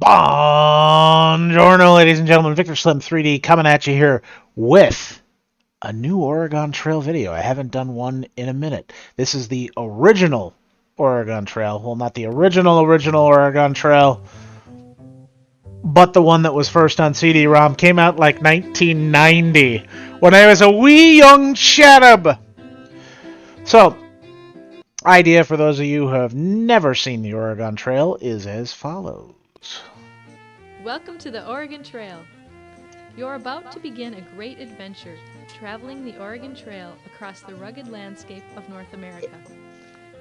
Buongiorno, ladies and gentlemen. VictorSlim 3D coming at you here with a new Oregon Trail video. I haven't done one in a minute. This is the original Oregon Trail. Well, not the original Oregon Trail, but the one that was first on CD-ROM. Came out like 1990 when I was a wee young cherub. So, idea for those of you who have never seen the Oregon Trail is as follows. Welcome to the Oregon Trail. You're about to begin a great adventure, traveling the Oregon Trail across the rugged landscape of North America.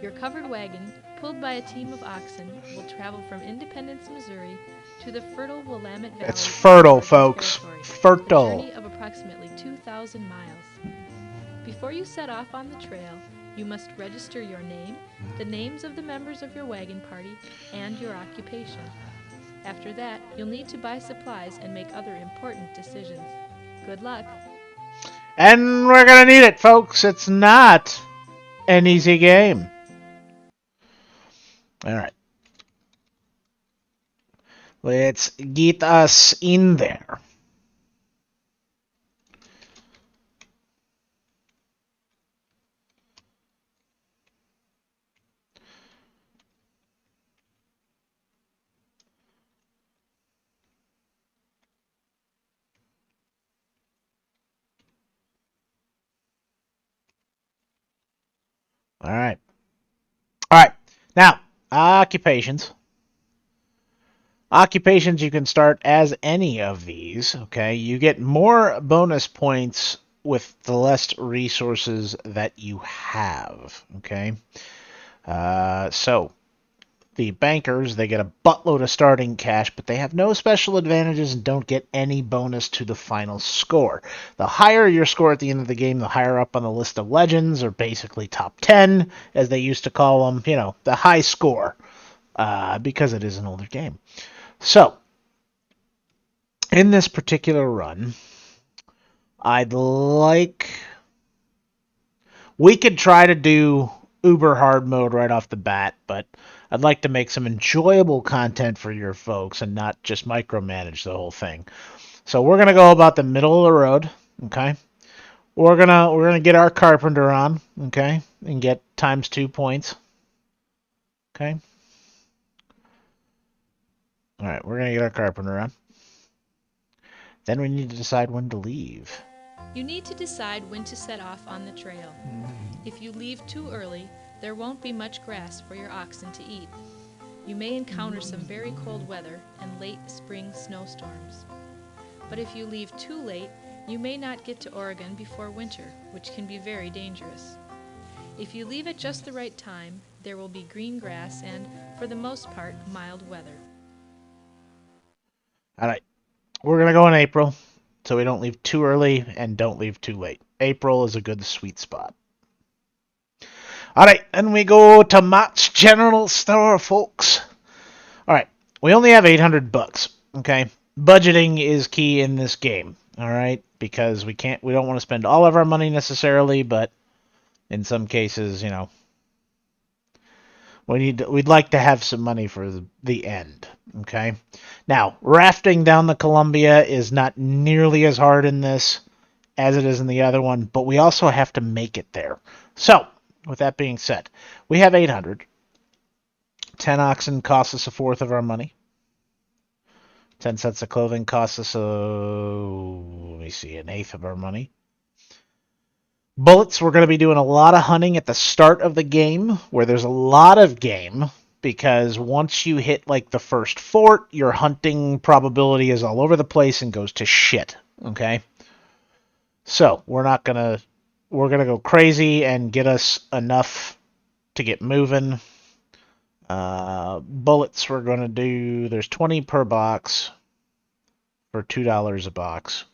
Your covered wagon, pulled by a team of oxen, will travel from Independence, Missouri, to the fertile Willamette Valley. It's fertile, folks. Fertile. A journey of approximately 2,000 miles. Before you set off on the trail, you must register your name, the names of the members of your wagon party, and your occupation. After that, you'll need to buy supplies and make other important decisions. Good luck. And we're going to need it, folks. It's not an easy game. All right. Let's get us in there. All right. All right. Now, occupations. Occupations, you can start as any of these, okay? You get more bonus points with the less resources that you have, okay? So, the bankers, they get a buttload of starting cash, but they have no special advantages and don't get any bonus to the final score. The higher your score at the end of the game, the higher up on the list of legends, or basically top 10, as they used to call them, you know, the high score, because it is an older game. So, in this particular run, we could try to do uber hard mode right off the bat, but I'd like to make some enjoyable content for your folks and not just micromanage the whole thing. So we're gonna go about the middle of the road, okay? We're gonna get our carpenter on, okay, and get ×2 points, okay. All right, we're gonna get our carpenter on. Then we need to decide when to leave. You need to decide when to set off on the trail. If you leave too early, there won't be much grass for your oxen to eat. You may encounter some very cold weather and late spring snowstorms. But if you leave too late, you may not get to Oregon before winter, which can be very dangerous. If you leave at just the right time, there will be green grass and, for the most part, mild weather. All right, we're gonna go in April, so we don't leave too early and don't leave too late. April is a good sweet spot. All right, then we go to Matt's General Store, folks. All right, we only have $800, okay? Budgeting is key in this game, all right? Because we don't want to spend all of our money necessarily, but in some cases, you know, we'd like to have some money for the end, okay? Now, rafting down the Columbia is not nearly as hard in this as it is in the other one, but we also have to make it there. So, with that being said, we have 800. 10 oxen costs us a fourth of our money. 10 sets of clothing costs us an eighth of our money. Bullets, we're going to be doing a lot of hunting at the start of the game, where there's a lot of game, because once you hit like the first fort, your hunting probability is all over the place and goes to shit, okay? So, we're going to go crazy and get us enough to get moving. Bullets we're going to do, there's 20 per box for $2 a box.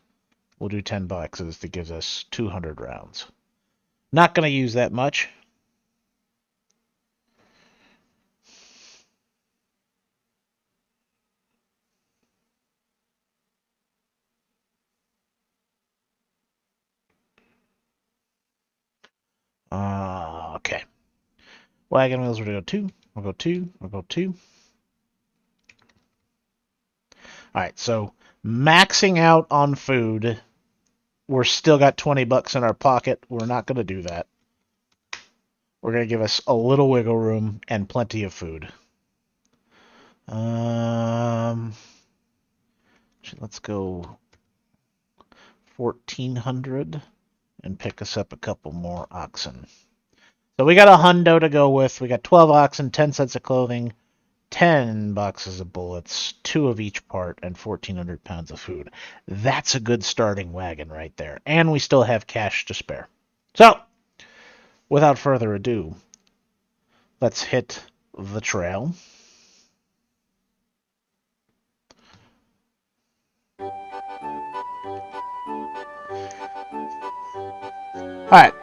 We'll do 10 boxes. That gives us 200 rounds. Not going to use that much. Okay. Wagon wheels, we're going to go 2. We'll go 2. We'll go 2. All right, so maxing out on food. We're still got 20 bucks in our pocket. We're not going to do that. We're going to give us a little wiggle room and plenty of food. Let's go 1,400 and pick us up a couple more oxen. So we got a hundo to go with. We got 12 oxen, 10 sets of clothing, 10 boxes of bullets, 2 of each part, and 1,400 pounds of food. That's a good starting wagon right there. And we still have cash to spare. So, without further ado, let's hit the trail. Alright,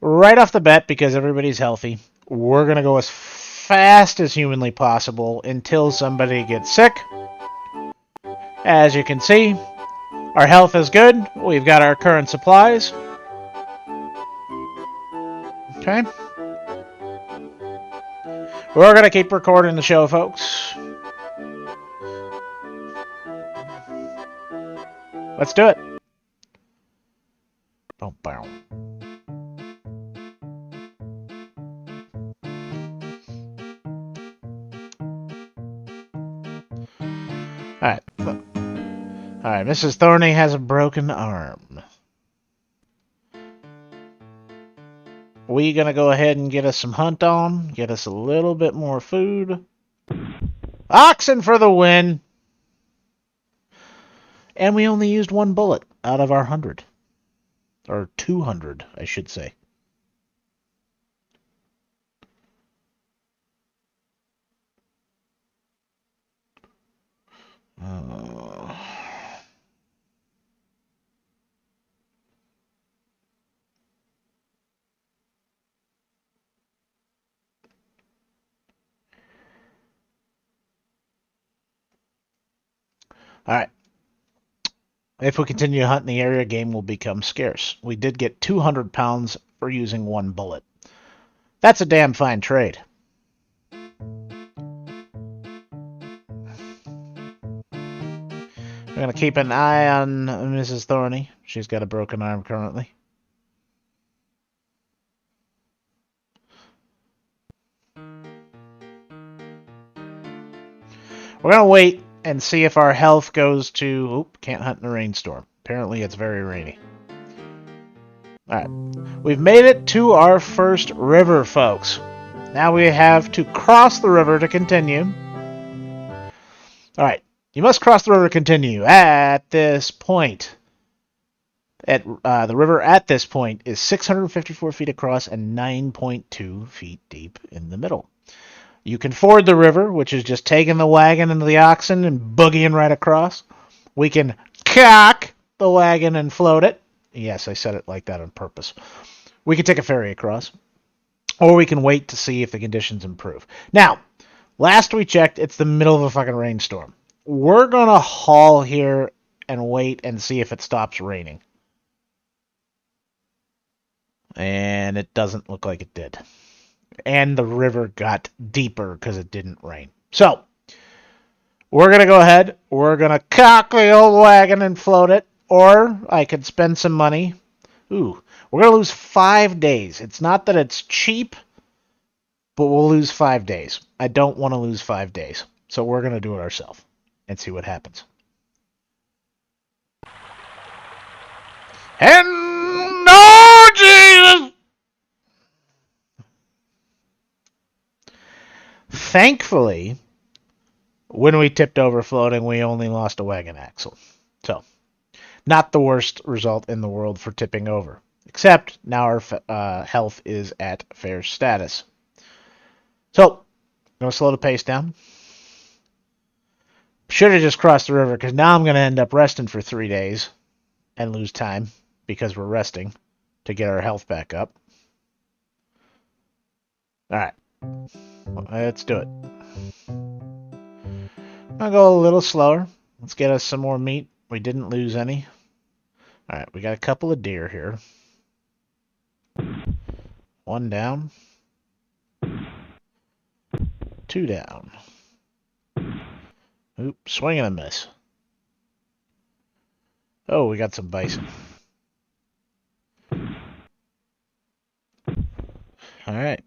right off the bat, because everybody's healthy, we're going to go as fast as humanly possible until somebody gets sick. As you can see, our health is good. We've got our current supplies. Okay. We're going to keep recording the show, folks. Let's do it. Boom, boom. Alright. Alright, Mrs. Thorny has a broken arm. We're going to go ahead and get us some hunt on. Get us a little bit more food. Oxen for the win! And we only used 1 bullet out of our 100. Or 200, I should say. Alright. If we continue to hunt in the area, game will become scarce. We did get 200 pounds for using 1 bullet. That's a damn fine trade. We're going to keep an eye on Mrs. Thorny. She's got a broken arm currently. We're going to wait and see if our health goes to... Oop, can't hunt in a rainstorm. Apparently it's very rainy. Alright. We've made it to our first river, folks. Now we have to cross the river to continue. Alright. You must cross the river to continue. At this point... the river at this point is 654 feet across and 9.2 feet deep in the middle. You can ford the river, which is just taking the wagon and the oxen and boogieing right across. We can cock the wagon and float it. Yes, I said it like that on purpose. We can take a ferry across. Or we can wait to see if the conditions improve. Now, last we checked, it's the middle of a fucking rainstorm. We're going to haul here and wait and see if it stops raining. And it doesn't look like it did. And the river got deeper because it didn't rain. So, we're going to go ahead. We're going to cock the old wagon and float it. Or I could spend some money. Ooh, we're going to lose 5 days. It's not that it's cheap, but we'll lose 5 days. I don't want to lose 5 days. So we're going to do it ourselves and see what happens. And no, Jesus! Thankfully, when we tipped over floating, we only lost a wagon axle. So, not the worst result in the world for tipping over. Except now our health is at fair status. So, I'm going to slow the pace down. Should have just crossed the river because now I'm going to end up resting for 3 days and lose time because we're resting to get our health back up. Alright. Let's do it. I'll go a little slower. Let's get us some more meat. We didn't lose any. Alright, we got a couple of deer here. 1 down. 2 down. Oop, swing and a miss. Oh, we got some bison. All right.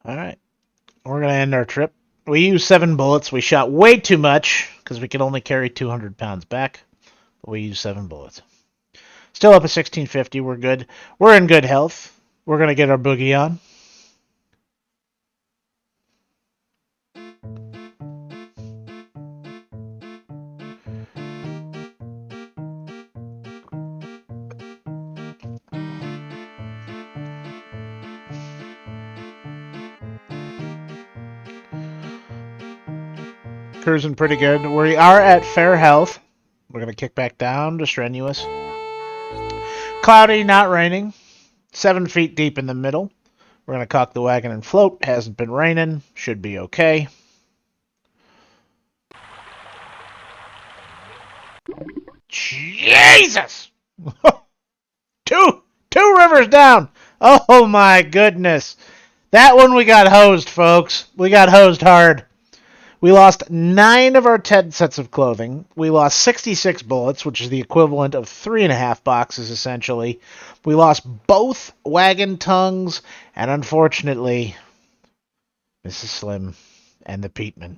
All right. We're going to end our trip. We used 7 bullets. We shot way too much because we could only carry 200 pounds back. But we used 7 bullets. Still up at 1650. We're good. We're in good health. We're going to get our boogie on. Cruising pretty good. We are at fair health. We're going to kick back down to strenuous. Cloudy, not raining. 7 feet deep in the middle. We're going to cock the wagon and float. Hasn't been raining. Should be okay. Jesus! two rivers down. Oh my goodness. That one we got hosed, folks. We got hosed hard. We lost 9 of our 10 sets of clothing. We lost 66 bullets, which is the equivalent of 3.5 boxes, essentially. We lost both wagon tongues, and unfortunately, Mrs. Slim and the Peatman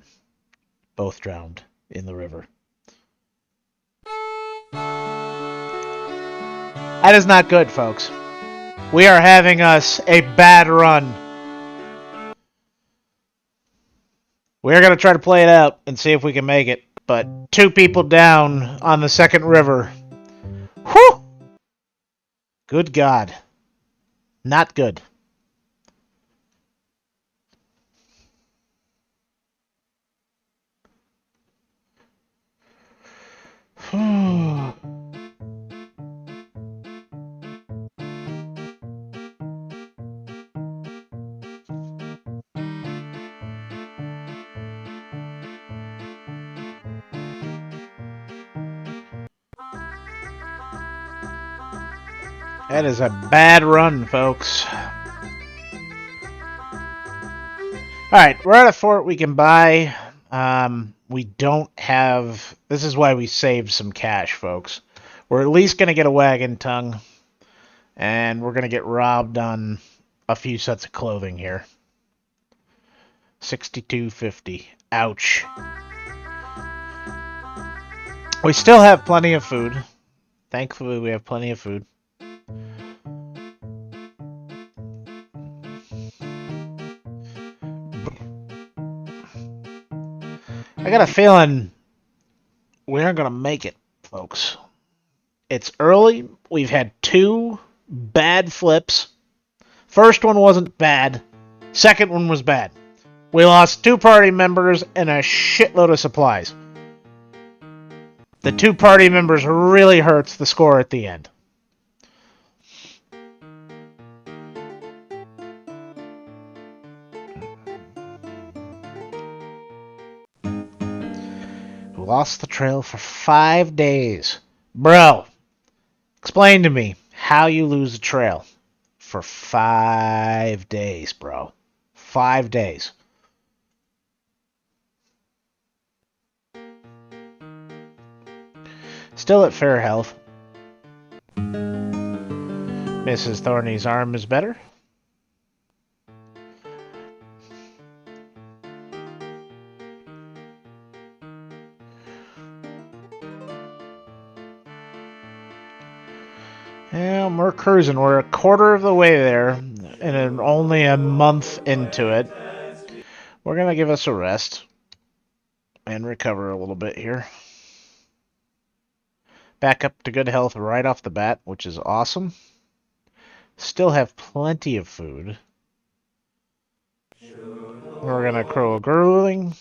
both drowned in the river. That is not good, folks. We are having us a bad run. We're going to try to play it out and see if we can make it. But 2 people down on the second river. Whew! Good God. Not good. That is a bad run, folks. Alright, we're at a fort we can buy. We don't have... This is why we saved some cash, folks. We're at least going to get a wagon tongue. And we're going to get robbed on a few sets of clothing here. 62.50. Ouch. We still have plenty of food. Thankfully, we have plenty of food. I got a feeling we aren't going to make it, folks. It's early. We've had 2 bad flips. First one wasn't bad. Second one was bad. We lost 2 party members and a shitload of supplies. The 2 party members really hurts the score at the end. We lost the trail for 5 days. Bro, explain to me how you lose the trail for 5 days, bro. 5 days. Still at fair health. Mrs. Thorny's arm is better. Yeah, we're cruising. We're a quarter of the way there, and only a month into it. We're going to give us a rest and recover a little bit here. Back up to good health right off the bat, which is awesome. Still have plenty of food. We're going to crow a grueling.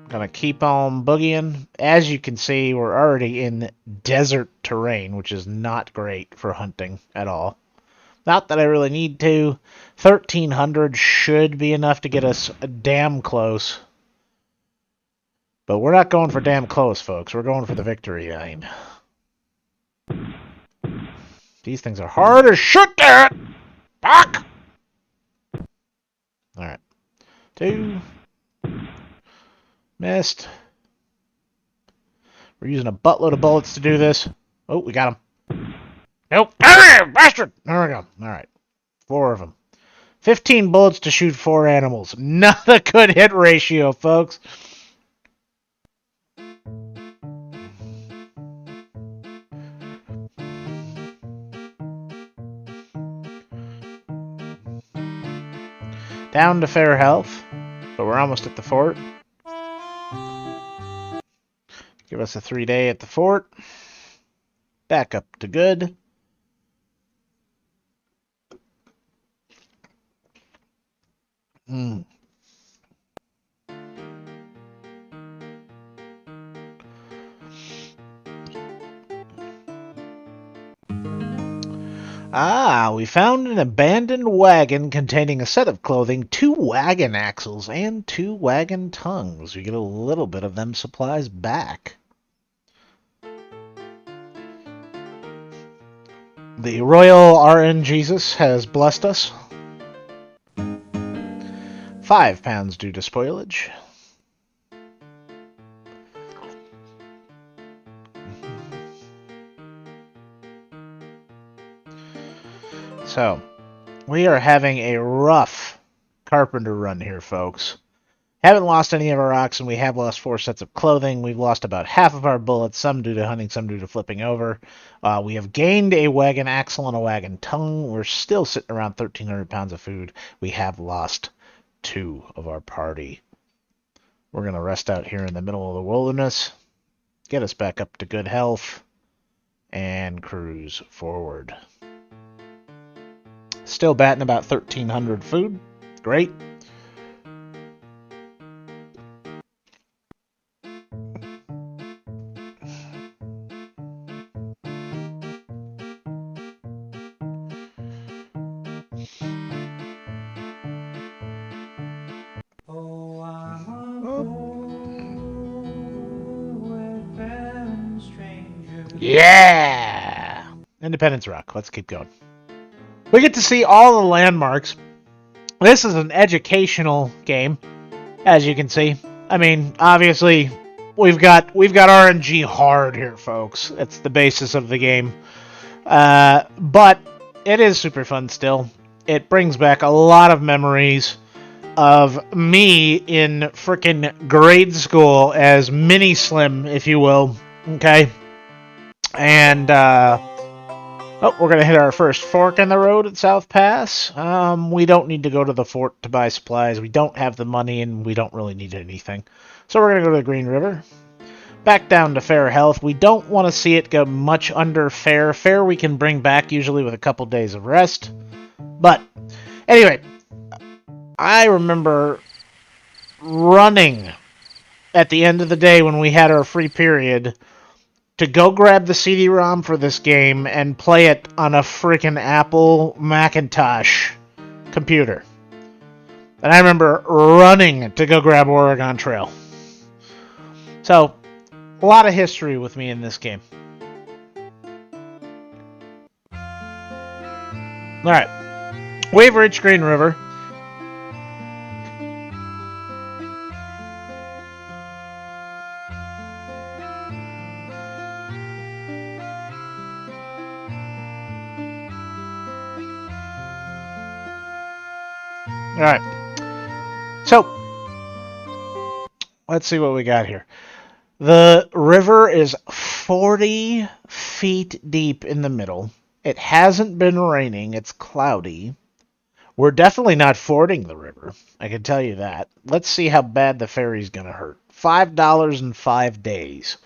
Gonna keep on boogieing. As you can see, we're already in desert terrain, which is not great for hunting at all. Not that I really need to. 1,300 should be enough to get us damn close. But we're not going for damn close, folks. We're going for the victory line. These things are hard as shit, Garrett! Fuck! Alright. 2. Missed. We're using a buttload of bullets to do this. Oh, we got him. Nope. Bastard! There we go. Alright. 4 of them. 15 bullets to shoot 4 animals. Not a good hit ratio, folks. Down to fair health, but we're almost at the fort. Give us a 3-day at the fort. Back up to good. We found an abandoned wagon containing a set of clothing, 2 wagon axles, and 2 wagon tongues. We get a little bit of them supplies back. The Royal RNGesus has blessed us. 5 pounds due to spoilage. So, we are having a rough Carpenter run here, folks. Haven't lost any of our oxen. We have lost 4 sets of clothing. We've lost about half of our bullets, some due to hunting, some due to flipping over. We have gained a wagon axle and a wagon tongue. We're still sitting around 1,300 pounds of food. We have lost 2 of our party. We're going to rest out here in the middle of the wilderness, get us back up to good health, and cruise forward. Still batting about 1,300 food. Great. Yeah! Independence Rock. Let's keep going. We get to see all the landmarks. This is an educational game, as you can see. I mean, obviously, we've got RNG hard here, folks. It's the basis of the game. But it is super fun still. It brings back a lot of memories of me in frickin' grade school as Mini Slim, if you will. Okay? And, we're going to hit our first fork in the road at South Pass. We don't need to go to the fort to buy supplies. We don't have the money, and we don't really need anything. So we're going to go to the Green River. Back down to fair health. We don't want to see it go much under fair. Fair we can bring back usually with a couple days of rest. But, anyway, I remember running at the end of the day when we had our free period to go grab the CD-ROM for this game and play it on a freaking Apple Macintosh computer. And I remember running to go grab Oregon Trail. So, a lot of history with me in this game. Alright. We've reached Green River. Alright. So, let's see what we got here. The river is 40 feet deep in the middle. It hasn't been raining. It's cloudy. We're definitely not fording the river. I can tell you that. Let's see how bad the ferry's going to hurt. $5 in 5 days.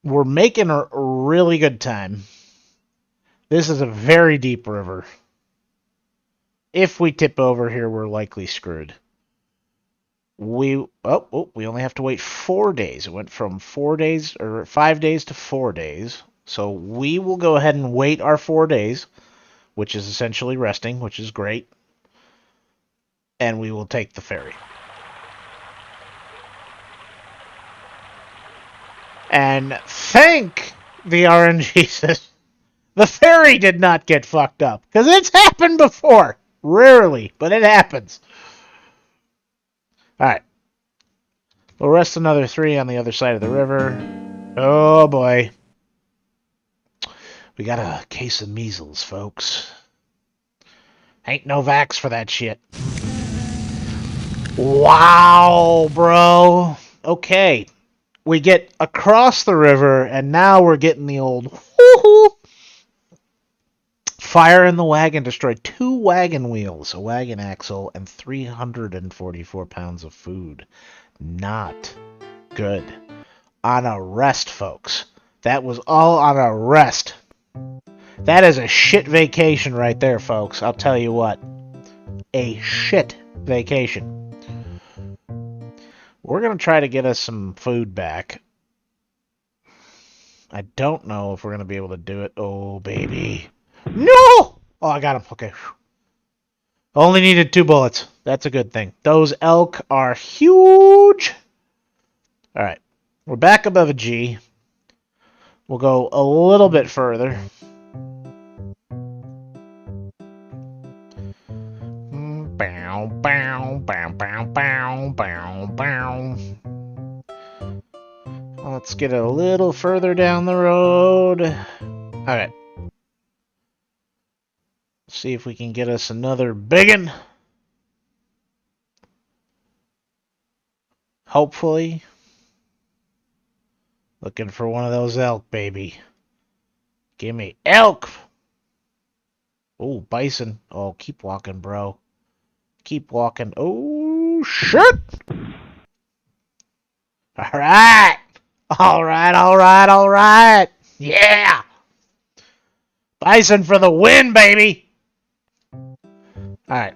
We're making a really good time. This is a very deep river. If we tip over here, we're likely screwed. We only have to wait 4 days. It went from 4 days or 5 days to 4 days. So we will go ahead and wait our 4 days. which is essentially resting, which is great. And we will take the ferry. And thank the RNGesus, the ferry did not get fucked up. Because it's happened before. Rarely, but it happens. Alright. We'll rest another 3 on the other side of the river. Oh boy. We got a case of measles, folks. Ain't no vax for that shit. Wow, bro. Okay. We get across the river, and now we're getting the old whoo-hoo. Fire in the wagon destroyed 2 wagon wheels, a wagon axle, and 344 pounds of food. Not good. On a rest, folks. That was all on a rest. That is a shit vacation right there, folks. I'll tell you what. A shit vacation. We're going to try to get us some food back. I don't know if we're going to be able to do it. Oh, baby. No! Oh, I got him. Okay. Only needed 2 bullets. That's a good thing. Those elk are huge. All right. We're back above a G. We'll go a little bit further. Bow, bow, bow, bow, bow, bow, bow. Let's get a little further down the road. All right. See if we can get us another biggin. Hopefully. Looking for one of those elk, baby. Give me elk. Oh, bison. Oh, keep walking, bro. Keep walking. Oh, shit. All right. All right, all right, all right. Yeah. Bison for the win, baby. All right.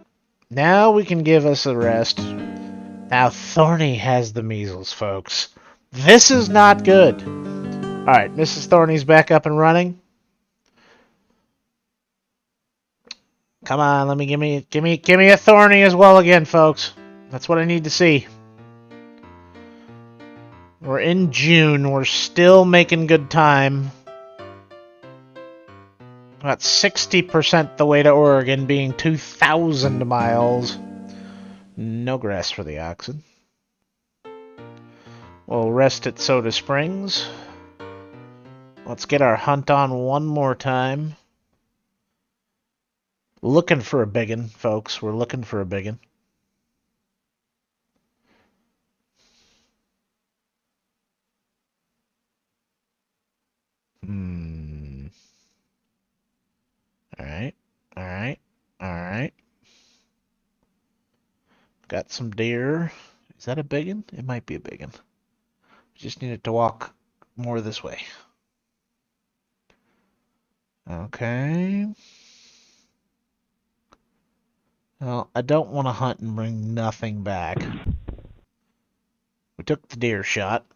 Now we can give us a rest. Now Thorny has the measles, folks. This is not good. All right, Mrs. Thorny's back up and running. Come on, let me give me a Thorny as well again, folks. That's what I need to see. We're in June. We're still making good time. About 60% the way to Oregon, being 2,000 miles. No grass for the oxen. We'll rest at Soda Springs. Let's get our hunt on one more time. Looking for a biggin, folks. We're looking for a biggin. Alright. Alright. Alright. Got some deer. Is that a biggin? It might be a biggin. Just needed to walk more this way. Okay. Well, I don't want to hunt and bring nothing back. We took the deer shot.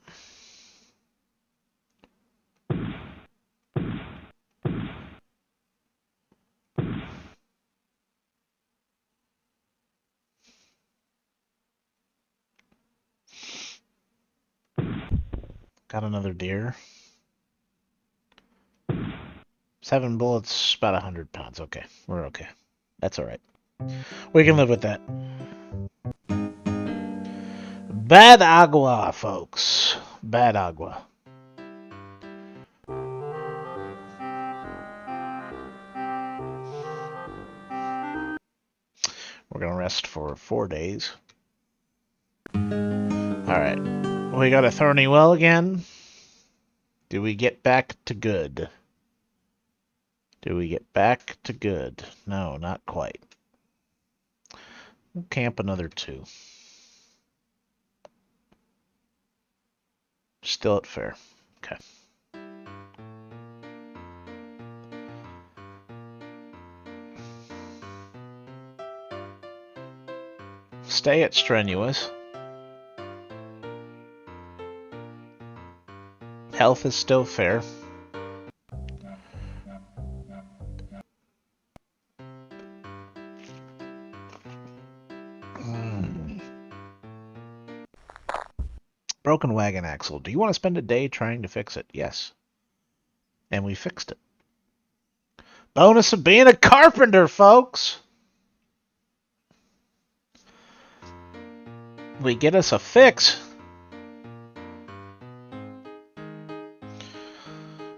Got another deer. 7 bullets, about 100 pounds. Okay, we're okay. That's alright. We can live with that. Bad agua, folks. Bad agua. We're going to rest for 4 days. Alright. We got a thorny well again. Do we get back to good? Do we get back to good? No, not quite. We'll camp another 2. Still at fair. Okay. Stay at strenuous. Health is still fair. Broken wagon axle. Do you want to spend a day trying to fix it? Yes. And we fixed it. Bonus of being a carpenter, folks. We get us a fix.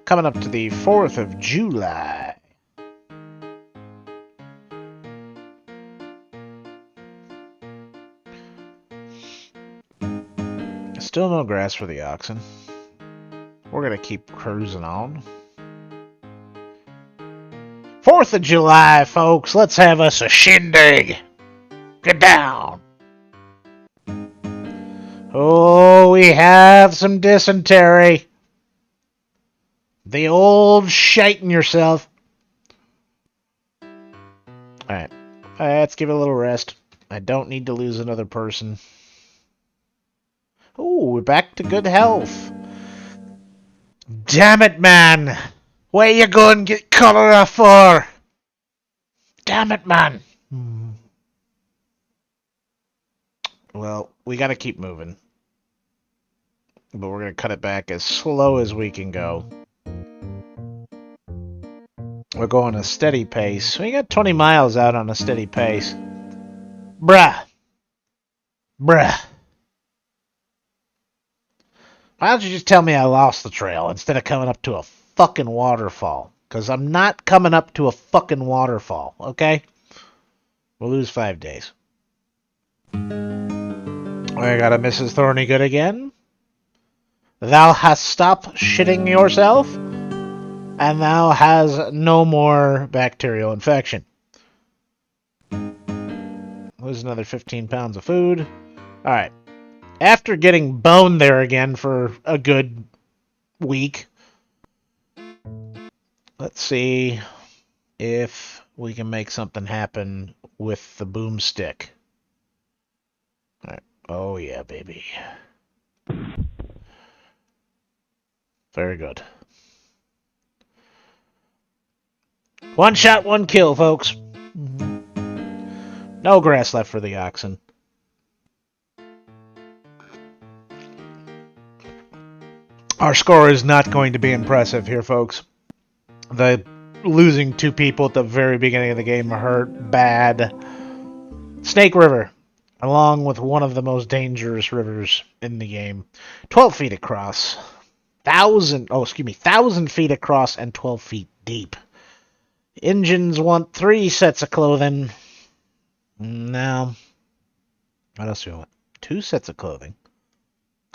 Coming up to the 4th of July. Still no grass for the oxen. We're going to keep cruising on. 4th of July, folks. Let's have us a shindig. Get down. Oh, we have some dysentery. The old shiting yourself. Alright. Let's give it a little rest. I don't need to lose another person. Oh, we're back to good health. Damn it, man. Where you going to get cholera for? Damn it, man. Well, we got to keep moving. But we're going to cut it back as slow as we can go. We're going a steady pace. We got 20 miles out on a steady pace. Bruh. Why don't you just tell me I lost the trail instead of coming up to a fucking waterfall? Because I'm not coming up to a fucking waterfall, okay? We'll lose 5 days. We got a Mrs. Thornygood again. Thou hast stopped shitting yourself, and thou has no more bacterial infection. Lose another 15 pounds of food. Alright. After getting boned there again for a good week, let's see if we can make something happen with the boomstick. Alright. Oh yeah, baby. Very good. One shot, one kill, folks. No grass left for the oxen. Our score is not going to be impressive here, folks. The losing 2 people at the very beginning of the game hurt bad. Snake River, along with one of the most dangerous rivers in the game. 12 feet across. 1,000 feet across and 12 feet deep. Engines want 3 sets of clothing. No. What else do we want? 2 sets of clothing.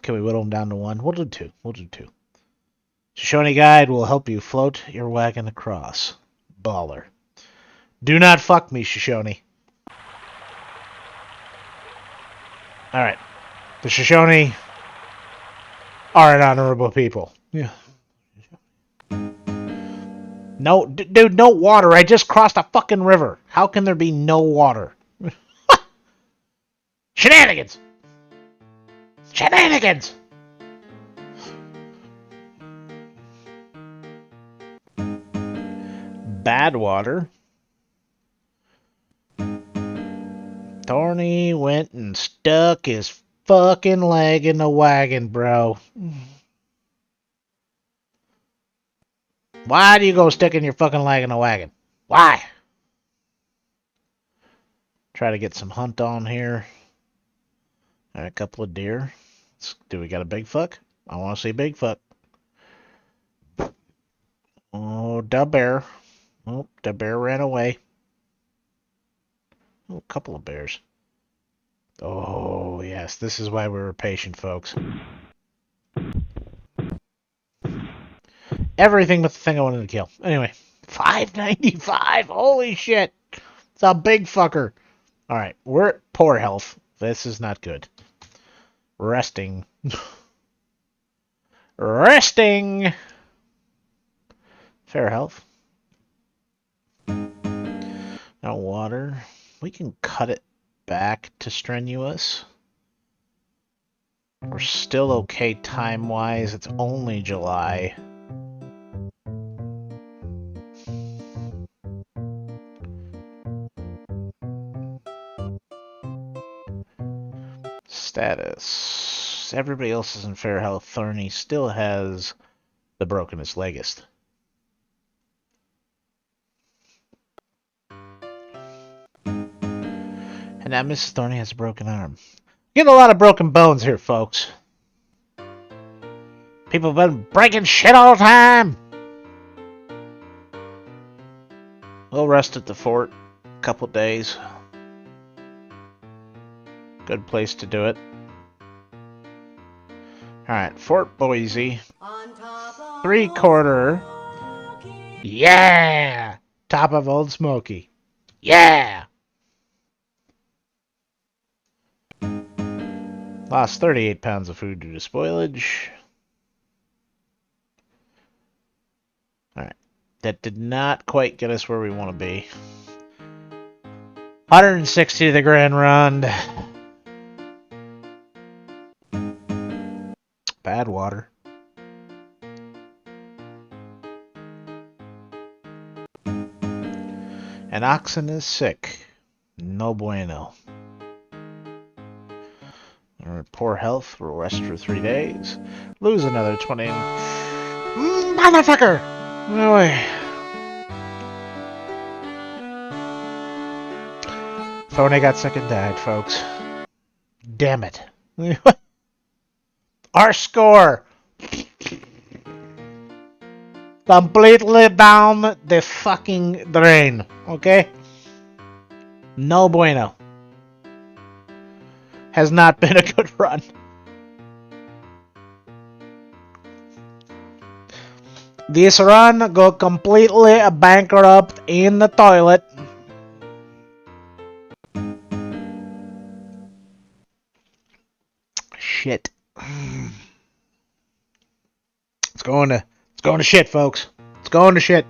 Can we whittle them down to 1? We'll do 2. Shoshone Guide will help you float your wagon across. Baller. Do not fuck me, Shoshone. Alright. The Shoshone are an honorable people. Yeah. No, dude, no water. I just crossed a fucking river. How can there be no water? Shenanigans! Shenanigans! Badwater. Thorny went and stuck his fucking leg in the wagon, bro. Why do you go sticking your fucking leg in the wagon? Why? Try to get some hunt on here. A couple of deer. Do we got a big fuck? I want to see big fuck. Oh, the bear. Oh, the bear ran away. Oh, a couple of bears. Oh, yes. This is why we were patient, folks. Everything but the thing I wanted to kill. Anyway, 595. Holy shit. It's a big fucker. Alright, we're at poor health. This is not good. Resting. Resting! Fair health. No water. We can cut it back to strenuous. We're still okay time-wise. It's only July. Status. Yes, everybody else is in fair health. Thorny still has the brokenest legist. And now Mrs. Thorny has a broken arm. Getting a lot of broken bones here, folks. People have been breaking shit all the time. We'll rest at the fort a couple days. Good place to do it. Alright, Fort Boise. 3/4. Yeah! Top of Old Smoky. Yeah! Lost 38 pounds of food due to spoilage. Alright. That did not quite get us where we want to be. 160 to the Grand Rond. Bad water. An oxen is sick. No bueno. Poor health. We'll rest for 3 days. Lose another 20. Motherfucker! No way. Thorny got sick and died, folks. Damn it. Our score! Completely down the fucking drain, okay? No bueno. Has not been a good run. This run go completely bankrupt in the toilet. Shit. It's going to shit, folks. It's going to shit.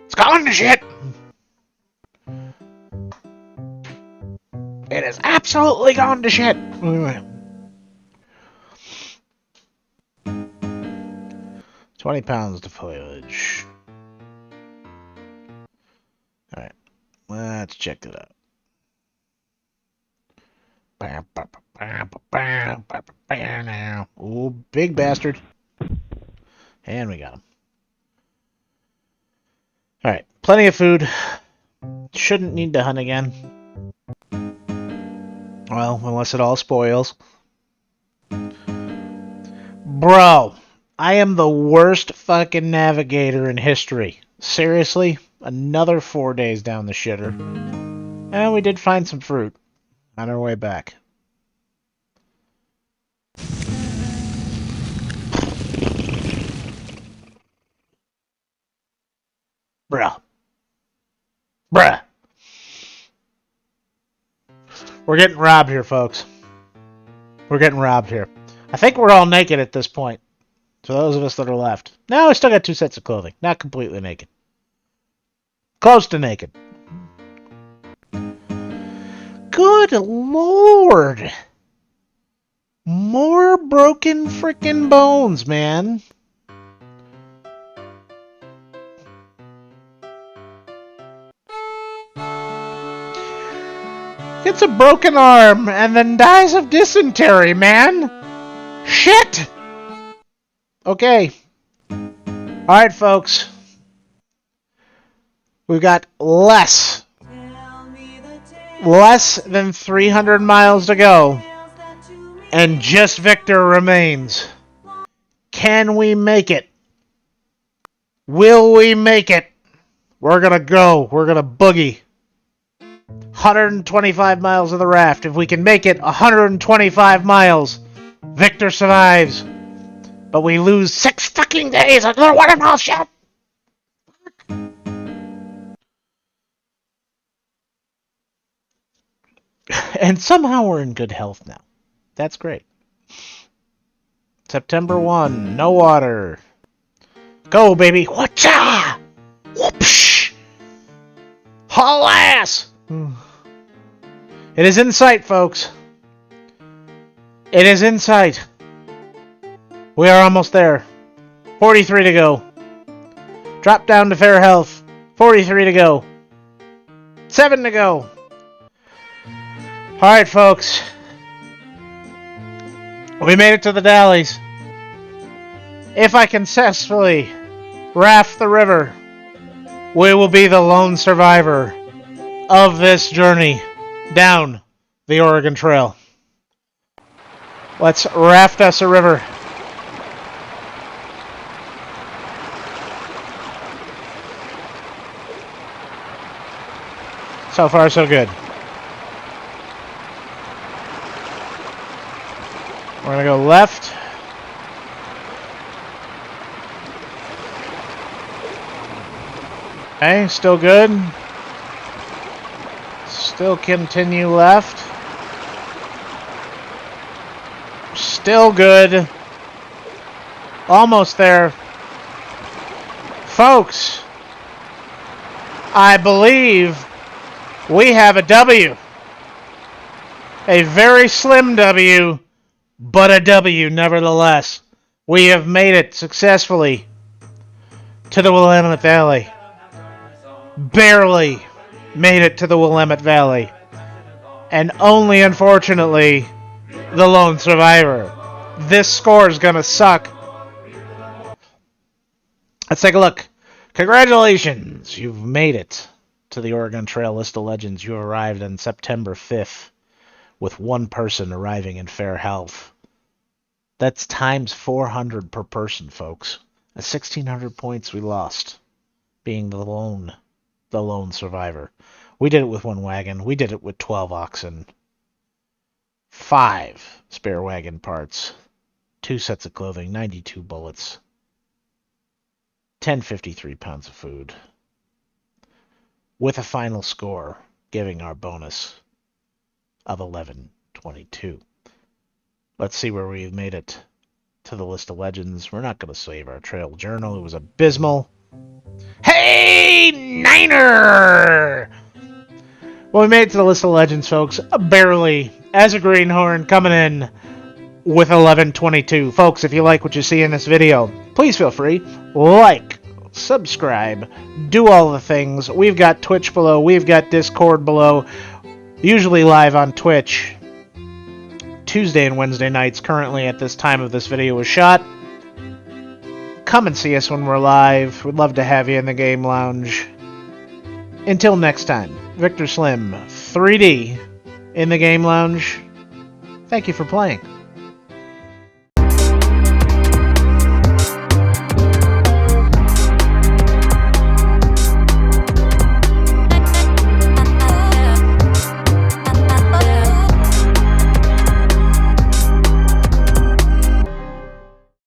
It's going to shit. It is absolutely gone to shit. 20 pounds to foliage. Alright. Let's check it out. Oh, big bastard. And we got him. Alright. Plenty of food. Shouldn't need to hunt again. Well, unless it all spoils. Bro, I am the worst fucking navigator in history. Seriously? Another 4 days down the shitter. And we did find some fruit on our way back. Bruh. Bruh. We're getting robbed here, folks. We're getting robbed here. I think we're all naked at this point. For those of us that are left. No, we still got 2 sets of clothing. Not completely naked. Close to naked. Good lord. More broken freaking bones, man. Gets a broken arm and then dies of dysentery, man. Shit. Okay. Alright, folks. We've got less than 300 miles to go. And just Victor remains. Can we make it? Will we make it? We're gonna go. We're gonna boogie. 125 miles of the raft. If we can make it 125 miles, Victor survives. But we lose 6 fucking days of the waterfall shit. And somehow we're in good health now. That's great. September 1, no water. Go, baby. Whatcha? Whoopsh. Haul ass. It is in sight, folks. It is in sight. We are almost there. 43 to go. Drop down to fair health. 43 to go. 7 to go. Alright, folks. We made it to the Dallies. If I can successfully raft the river, we will be the lone survivor of this journey down the Oregon Trail. Let's raft us a river. So far, so good. We're going to go left. Okay, still good. Still continue left. Still good. Almost there. Folks, I believe we have a W. A very slim W, but a W nevertheless. We have made it successfully to the Willamette Valley. Barely made it to the Willamette Valley. And only, unfortunately, the lone survivor. This score is going to suck. Let's take a look. Congratulations. You've made it to the Oregon Trail List of Legends. You arrived on September 5th with one person arriving in fair health. That's times 400 per person, folks. At 1,600 points we lost, being the lone survivor. We did it with one wagon. We did it with 12 oxen, 5 spare wagon parts, 2 sets of clothing, 92 bullets, 1053 pounds of food, with a final score giving our bonus of 1122. Let's see where we've made it to the List of Legends. We're not going to save our trail journal. It was abysmal. Hey, Niner! Well, we made it to the List of Legends, folks. Barely. As a greenhorn, coming in with 1122. Folks, if you like what you see in this video, please feel free. Like, subscribe, do all the things. We've got Twitch below. We've got Discord below. Usually live on Twitch Tuesday and Wednesday nights. Currently, at this time of this video was shot. Come and see us when we're live. We'd love to have you in the game lounge. Until next time, VictorSlim 3D in the game lounge. Thank you for playing.